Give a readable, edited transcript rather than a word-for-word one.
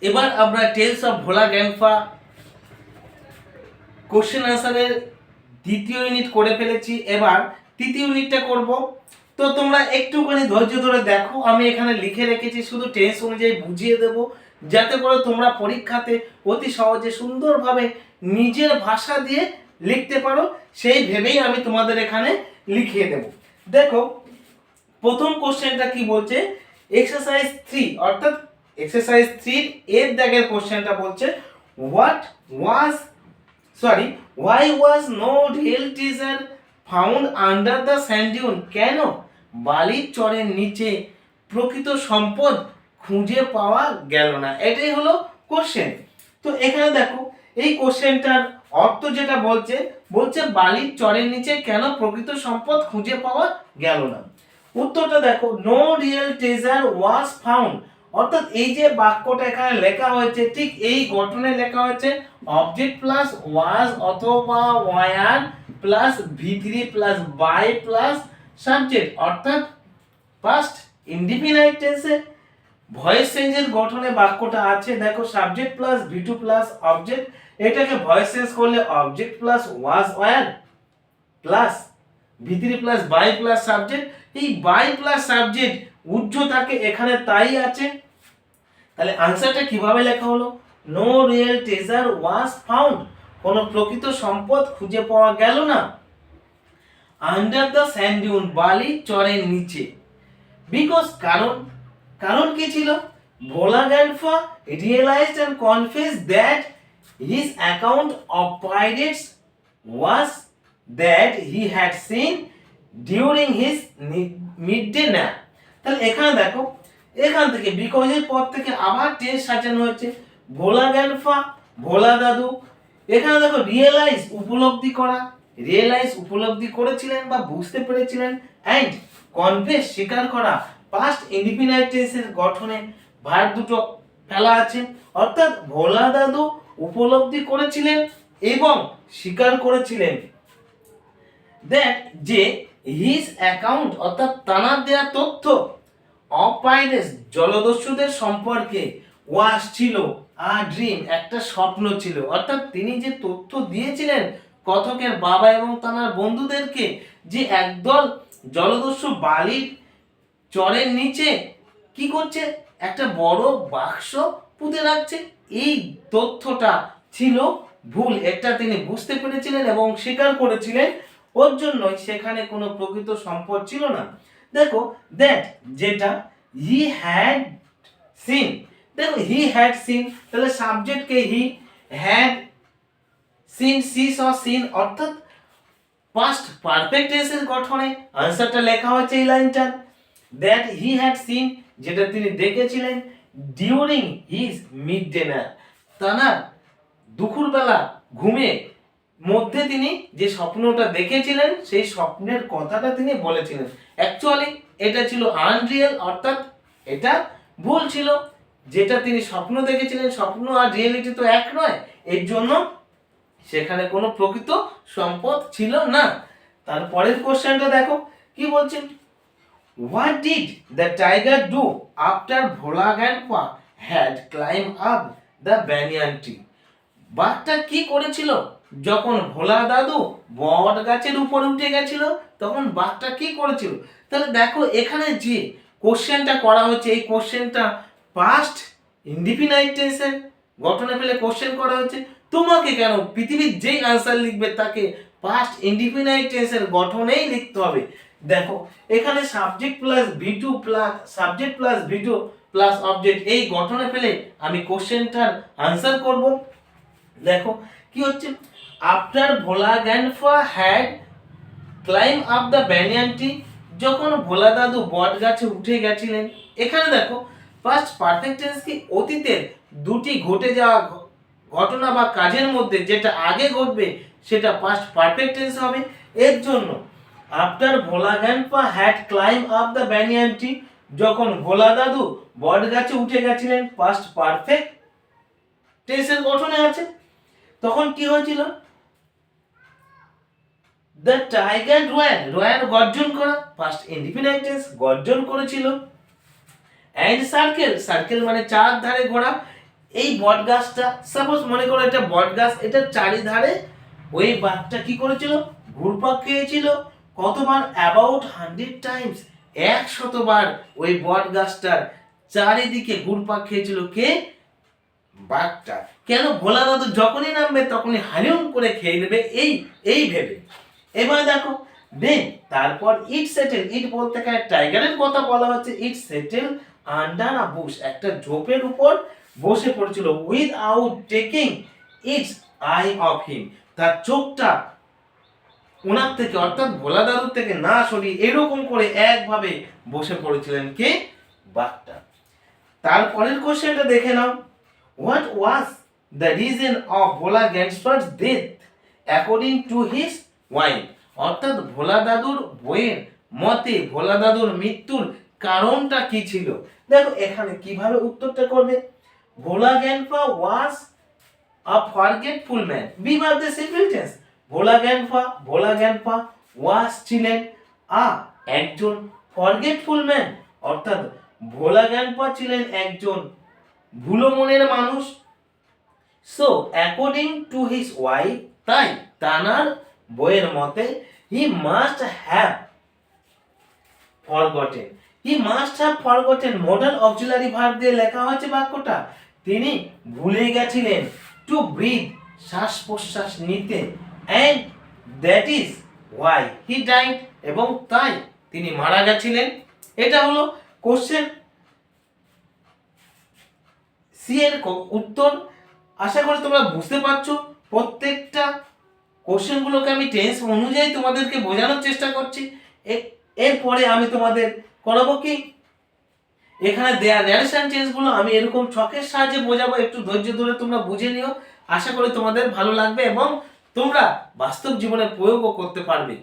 এবার আমরা tales of Bhola গ্যান্ডপা question আনসারের দ্বিতীয় ইউনিট করে ফেলেছি। এবার তৃতীয় ইউনিটটা করব। তো তোমরা একটুখানি ধৈর্য ধরে দেখো, আমি এখানে লিখে রেখেছি, শুধু টেন্স অনুযায়ী বুঝিয়ে দেব, যাতে করে তোমরা পরীক্ষাতে অতি সহজে সুন্দরভাবে নিজের ভাষা দিয়ে লিখতে পারো, সেই ভেবেই আমি তোমাদের এখানে লিখিয়ে দেব। দেখো প্রথম কোশ্চেনটা কি বলছে, এক্সারসাইজ 3 অর্থাৎ এক্সারসাইজ 3 এর দাগের কোশ্চেনটা বলছে why was no real treasure found under the sand dune? কেন বালির চরের নিচে প্রকৃত সম্পদ খুঁজে পাওয়া গেল না? এটাই হলো কোশ্চেন। তো এখানে দেখো এই কোশ্চেনটার অর্থ যেটা বলছে বালির চরের নিচে কেন প্রকৃত সম্পদ খুঁজে পাওয়া গেল না। উত্তরটা দেখো, no real treasure was found, অর্থাৎ এই যে বাক্যটা এখানে লেখা হয়েছে ঠিক এই গঠনে লেখা হয়েছে অবজেক্ট প্লাস ওয়াজ অথবা were plus V3 plus by plus subject, অর্থাৎ পাস্ট ইনডিফিনাইট টেন্সে ভয়েস চেঞ্জের গঠনে বাক্যটা আছে। দেখো subject plus V2 plus object, এটাকে ভয়েস চেঞ্জ করলে object plus was were plus V3 plus by plus subject, এই বাই প্লাস সাবজেক্ট উজ্জ থাকে এখানে, তাই আছে। তাহলে আনসারটা কিভাবে লেখা হলো, no real treasure was found, কোন প্রকৃত সম্পদ খুঁজে পাওয়া গেল না আন্ডার দ্য স্যান্ড ডিউন, বালির চরের নিচে। বিকজ কারণ কি ছিল, Bhola grandpa realised and confessed that his account of pirates was that he had seen during his midday nap. তাহলে এখানে দেখো, এখান থেকে বিকজের পর থেকে আবার টেন্স সাজানো হয়েছে, ভোলা গ্যান্ডপা ভোলা দাদু। এখানে দেখো রিয়েলাইজ উপলব্ধি করেছিলেন বা বুঝতে পেরেছিলেন, এন্ড কনফেস স্বীকার করা, পাস্ট ইনডিফিনাইট টেন্সের গঠনে ভার্ব দুটো ফেলা আছে, অর্থাৎ ভোলা দাদু উপলব্ধি করেছিলেন এবং স্বীকার করেছিলেন দ্যাট যে হিজ অ্যাকাউন্ট অর্থাৎ তানার দেয়া তথ্য অফ পাইরেটস জলদস্যুদের সম্পর্কে ওয়াজ ছিল আ ড্রিম একটা স্বপ্ন ছিল, অর্থাৎ তিনি যে তথ্য দিয়েছিলেন কথকের বাবা এবং তার বন্ধুদেরকে যে একদল জলদস্যু বালির চরের নিচে কি করছে, একটা বড় বাক্স পুঁতে রাখছে, এই তথ্যটা ছিল ভুল, এটা তিনি বুঝতে পেরেছিলেন এবং স্বীকার করেছিলেন, ওর জন্যই সেখানে কোনো প্রকৃত সম্পদ ছিল না। দেখো দ্যাট যেটা হি হ্যাড সিন, দেখো হি হ্যাড সিন, তাহলে সাবজেক্টকে he, had seen see saw seen, অর্থাৎ পাস্ট পারফেক্ট টেন্সের গঠনে আনসারটা লেখা হয়েছে এই লাইনটা, দ্যাট হি হ্যাড সিন যেটা তিনি দেখেছিলেন during his mid day nap, তানার দুপুরবেলা ঘুমে মধ্যে তিনি যে স্বপ্নটা দেখেছিলেন সেই স্বপ্নের কথাটা তিনি বলেছিলেন। অ্যাকচুয়ালি এটা ছিল আনরিয়েল, অর্থাৎ এটা ভুল ছিল, যেটা তিনি স্বপ্ন দেখেছিলেন, স্বপ্ন আর রিয়েলিটি তো এক নয়, এর জন্য সেখানে কোনো প্রকৃত সম্পদ ছিল না। তারপরের কোশ্চেনটা দেখো কি বলছেন, what did the tiger do after Bhola grandpa had climb up the banyan tree, বাঘটা কি করেছিল যখন ভোলা দাদু বট গাছের উপরে উঠে গেছিল, তখন বাঘটা কি করেছিল। তাহলে দেখো এখানে যে কোশ্চেনটা করা হচ্ছে, এই কোশ্চেনটা পাস্ট ইনডিফিনাইট টেন্সের গঠনে ফেলে কোশ্চেন করা হচ্ছে। তোমাকে কেন পৃথিবীর যেই আনসার লিখবে তাকে পাস্ট ইনডিফিনাইট টেন্সের গঠনেই লিখতে হবে। দেখো এখানে subject plus V2 plus object এই গঠনে ফেলে আমি কোশ্চেনটার আনসার করব। দেখো কি হচ্ছে, after Bhola grandpa had climb up the banyan tree, যখন ভোলা দাদু বট গাছে উঠে গেছিলেন। এখানে দেখো পাস্ট পারফেক্ট টেন্স কি অতীতের দুটি ঘটে যাওয়া ঘটনা বা কাজের মধ্যে যেটা আগে ঘটবে সেটা পাস্ট পারফেক্ট টেন্স হবে। এর জন্য after Bhola grandpa had climb up the banyan tree, যখন ভোলা দাদু বট গাছে উঠে গেছিলেন, পাস্ট পারফেক্ট টেন্সের গঠনে আছে। তখন কি হয়েছিল, দ্য টাইগার রোয়ার গর্জন করা, পাস্ট ইনডিফিনাইট টেন্স গর্জন করেছিল। এন্ড সার্কেল মানে চার ধারে ঘোরা, এই বট গাছটা, সাপোজ মনে করো এটা বট গাছ, এটা চারিধারে ওই বাঘটা কি করেছিল, ঘুরপাক খেয়েছিল কতবার, অ্যাবাউট 100 টাইমস, 100 বার ওই বট গাছটার চারিদিকে ঘুরপাক খেয়েছিল কে, বাঘটা। কেন, ভোলা দাদু যখনই নামবে তখনই হালিউম করে খেয়ে নেবে, এই ভেবে। এবার দেখো দেন তারপর ইট সেটেল, ইট বলতে গেলে টাইগারের কথা বলা হচ্ছে, ইট সেটেল আন্ডার আ বুশ, একটা ঝোপের উপর বসে পড়েছিল, without taking it's I of him, তার চোখটা ওনার থেকে অর্থাৎ ভোলা দাদুর থেকে না সরিয়ে এরকম করে একভাবে বসে পড়েছিলেন কে, বাঘটা। তারপরের কোশ্চেনটা দেখে নাও, what was the reason of Bhola gangsters death according to his wife, অর্থাৎ ভোলা দাদুর বইয়ের মতে ভোলা দাদুর মৃত্যুর কারণটা কি ছিল। দেখো এখানে কিভাবে উত্তরটা করবে, Bhola grandpa was a forgetful man, by via the simple tense, Bhola grandpa was ছিলেন একজন ফরগেটফুল ম্যান, অর্থাৎ ভোলা গ্যান্ডপা ছিলেন একজন ভুলো মনের মানুষ। So according to his wife, তাই তানার বইয়ের মতে he must have forgotten, modal auxiliary verb দিয়ে লেখা হয়েছে বাক্যটা, তিনি ভুলে গেছিলেন টু ব্রিথ, শ্বাস প্রশ্বাস নিতে, and that is why he died, এবং তাই তিনি মারা গেছিলেন। এটা হলো কোশ্চেন সি এর উত্তর। আশা করি তোমরা বুঝতে পারছো, প্রত্যেকটা কোশ্চেনগুলোকে আমি টেন্স অনুযায়ী তোমাদেরকে বোঝানোর চেষ্টা করছি। এরপরে আমি তোমাদের করাবো কি, এখানে দেয়া ন্যারেশন চেঞ্জগুলো আমি এরকম ছকের সাহায্যে বোঝাবো, একটু ধৈর্য ধরে তোমরা বুঝে নিও, আশা করি তোমাদের ভালো লাগবে এবং তোমরা বাস্তব জীবনে প্রয়োগও করতে পারবে।